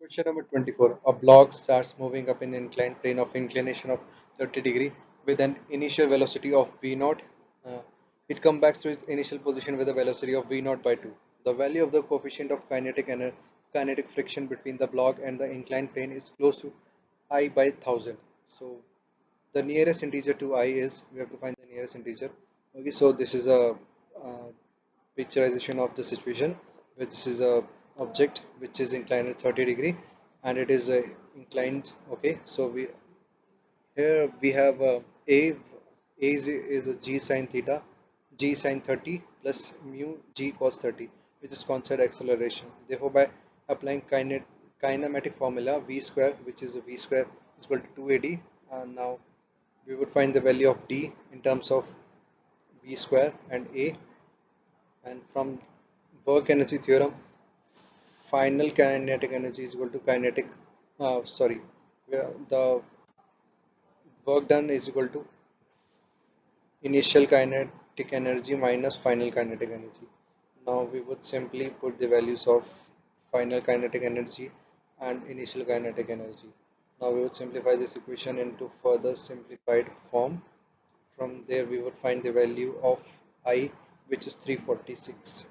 Question number 24. A block starts moving up in inclined plane of inclination of 30 degree with an initial velocity of v naught. Uh, it comes back to its initial position with a velocity of v naught by 2. The value of the coefficient of kinetic friction between the block and the inclined plane is close to I by 1000. So the nearest integer to I is, we have to find the nearest integer. Okay, so this is a uh, picturization of the situation where this is a object which is inclined at 30 degree and it is inclined. Okay, so we here we have is a g sine theta, g sine 30 plus mu g cos 30, which is constant acceleration. Therefore, by applying kinematic formula v square, which is v square is equal to 2ad, and now we would find the value of d in terms of v square and a, and from work energy theorem, final kinetic energy is equal to kinetic sorry where the work done is equal to initial kinetic energy minus final kinetic energy. Now we would simply put the values of final kinetic energy and initial kinetic energy. Now we would simplify this equation into further simplified form. From there we would find the value of I, which is 346.